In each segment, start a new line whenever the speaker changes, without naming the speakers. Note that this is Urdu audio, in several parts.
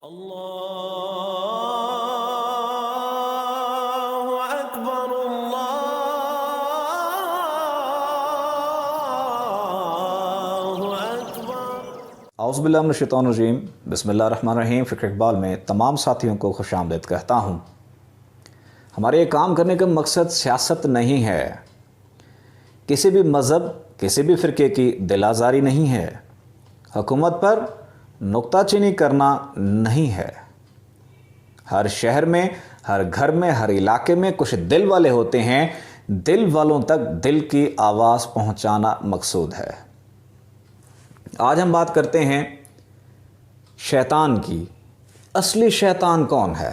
اللہ اکبر اللہ اکبر۔
اعوذ باللہ من الشیطان الرجیم، بسم اللہ الرحمن الرحیم۔ فکر اقبال میں تمام ساتھیوں کو خوش آمدید کہتا ہوں۔ ہمارے یہ کام کرنے کا مقصد سیاست نہیں ہے، کسی بھی مذہب کسی بھی فرقے کی دل آزاری نہیں ہے، حکومت پر نکتہ چینی کرنا نہیں ہے۔ ہر شہر میں، ہر گھر میں، ہر علاقے میں کچھ دل والے ہوتے ہیں، دل والوں تک دل کی آواز پہنچانا مقصود ہے۔ آج ہم بات کرتے ہیں شیطان کی۔ اصلی شیطان کون ہے؟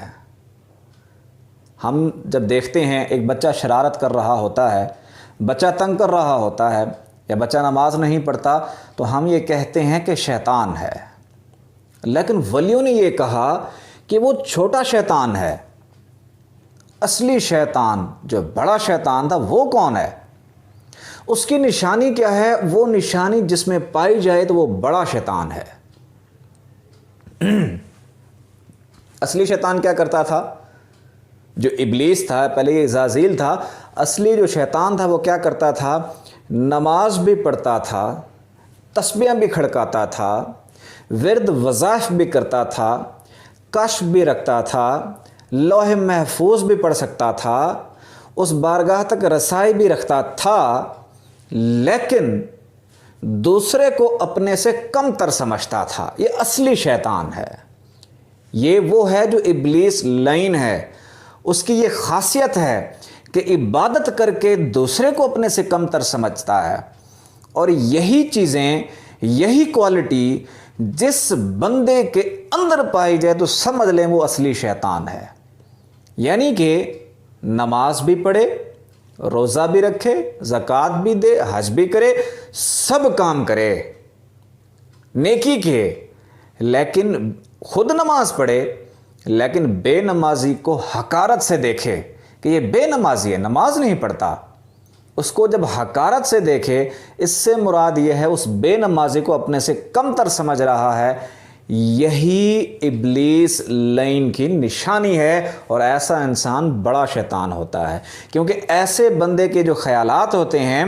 ہم جب دیکھتے ہیں ایک بچہ شرارت کر رہا ہوتا ہے، بچہ تنگ کر رہا ہوتا ہے، یا بچہ نماز نہیں پڑھتا، تو ہم یہ کہتے ہیں کہ شیطان ہے۔ لیکن ولیوں نے یہ کہا کہ وہ چھوٹا شیطان ہے۔ اصلی شیطان، جو بڑا شیطان تھا، وہ کون ہے؟ اس کی نشانی کیا ہے؟ وہ نشانی جس میں پائی جائے تو وہ بڑا شیطان ہے۔ اصلی شیطان کیا کرتا تھا؟ جو ابلیس تھا، پہلے یہ عزازیل تھا، اصلی جو شیطان تھا وہ کیا کرتا تھا؟ نماز بھی پڑھتا تھا، تسبیحاں بھی کھڑکاتا تھا، ورد وظائف بھی کرتا تھا، کشف بھی رکھتا تھا، لوح محفوظ بھی پڑھ سکتا تھا، اس بارگاہ تک رسائی بھی رکھتا تھا، لیکن دوسرے کو اپنے سے کم تر سمجھتا تھا۔ یہ اصلی شیطان ہے۔ یہ وہ ہے جو ابلیس لعین ہے۔ اس کی یہ خاصیت ہے کہ عبادت کر کے دوسرے کو اپنے سے کم تر سمجھتا ہے، اور یہی چیزیں، یہی کوالٹی جس بندے کے اندر پائی جائے تو سمجھ لیں وہ اصلی شیطان ہے۔ یعنی کہ نماز بھی پڑھے، روزہ بھی رکھے، زکوٰۃ بھی دے، حج بھی کرے، سب کام کرے، نیکی کے، لیکن خود نماز پڑھے، لیکن بے نمازی کو حقارت سے دیکھے کہ یہ بے نمازی ہے، نماز نہیں پڑھتا۔ اس کو جب حقارت سے دیکھے، اس سے مراد یہ ہے اس بے نمازی کو اپنے سے کم تر سمجھ رہا ہے۔ یہی ابلیس لعین کی نشانی ہے، اور ایسا انسان بڑا شیطان ہوتا ہے، کیونکہ ایسے بندے کے جو خیالات ہوتے ہیں،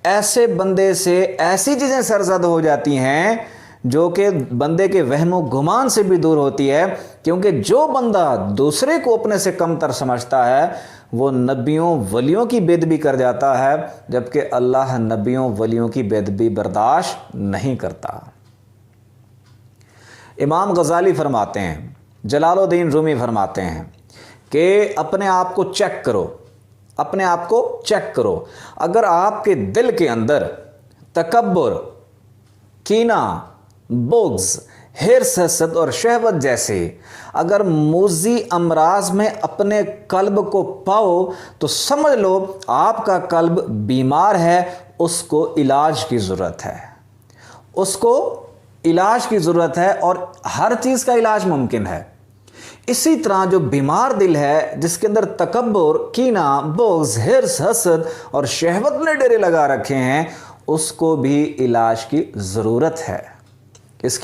ایسے بندے سے ایسی چیزیں سرزد ہو جاتی ہیں جو کہ بندے کے وہم و گمان سے بھی دور ہوتی ہے، کیونکہ جو بندہ دوسرے کو اپنے سے کم تر سمجھتا ہے وہ نبیوں ولیوں کی بے ادبی کر جاتا ہے، جبکہ اللہ نبیوں ولیوں کی بے ادبی برداشت نہیں کرتا۔ امام غزالی فرماتے ہیں، جلال الدین رومی فرماتے ہیں کہ اپنے آپ کو چیک کرو، اپنے آپ کو چیک کرو۔ اگر آپ کے دل کے اندر تکبر، کینہ، بغض، حرص، حسد اور شہوت جیسے اگر موذی امراض میں اپنے قلب کو پاؤ تو سمجھ لو آپ کا قلب بیمار ہے، اس کو علاج کی ضرورت ہے، اس کو علاج کی ضرورت ہے، اور ہر چیز کا علاج ممکن ہے۔ اسی طرح جو بیمار دل ہے، جس کے اندر تکبر، کینہ، بغض، حرص، حسد اور شہوت نے ڈیرے لگا رکھے ہیں، اس کو بھی علاج کی ضرورت ہے۔ اس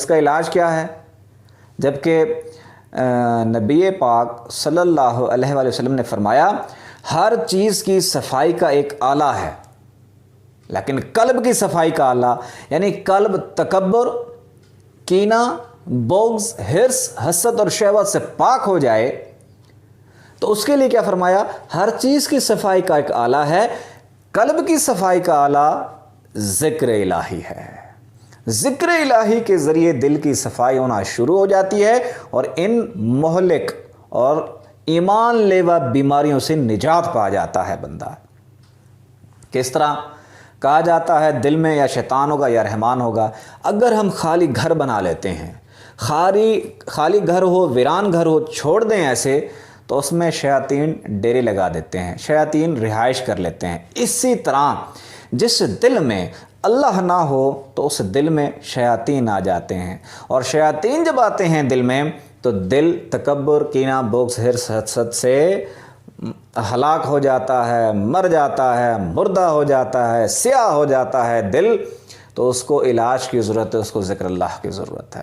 کا علاج کیا ہے؟ جبکہ نبی پاک صلی اللہ علیہ وآلہ وسلم نے فرمایا ہر چیز کی صفائی کا ایک آلہ ہے، لیکن قلب کی صفائی کا آلہ، یعنی قلب تکبر، کینہ، بغض، حرص، حسد اور شہوت سے پاک ہو جائے تو اس کے لیے کیا فرمایا؟ ہر چیز کی صفائی کا ایک آلہ ہے، قلب کی صفائی کا آلہ ذکر الہی ہے۔ ذکر الہی کے ذریعے دل کی صفائی ہونا شروع ہو جاتی ہے، اور ان مہلک اور ایمان لیوا بیماریوں سے نجات پا جاتا ہے بندہ۔ کس طرح؟ کہا جاتا ہے دل میں یا شیطان ہوگا یا رحمان ہوگا۔ اگر ہم خالی گھر بنا لیتے ہیں، خالی گھر ہو، ویران گھر ہو، چھوڑ دیں ایسے، تو اس میں شیاطین ڈیرے لگا دیتے ہیں، شیاطین رہائش کر لیتے ہیں۔ اسی طرح جس دل میں اللہ نہ ہو تو اس دل میں شیاطین آ جاتے ہیں، اور شیاطین جب آتے ہیں دل میں تو دل تکبر، کینہ، بغض، حرص، حسد سے ہلاک ہو جاتا ہے، مر جاتا ہے، مردہ ہو جاتا ہے، سیاہ ہو جاتا ہے دل۔ تو اس کو علاج کی ضرورت ہے، اس کو ذکر اللہ کی ضرورت ہے۔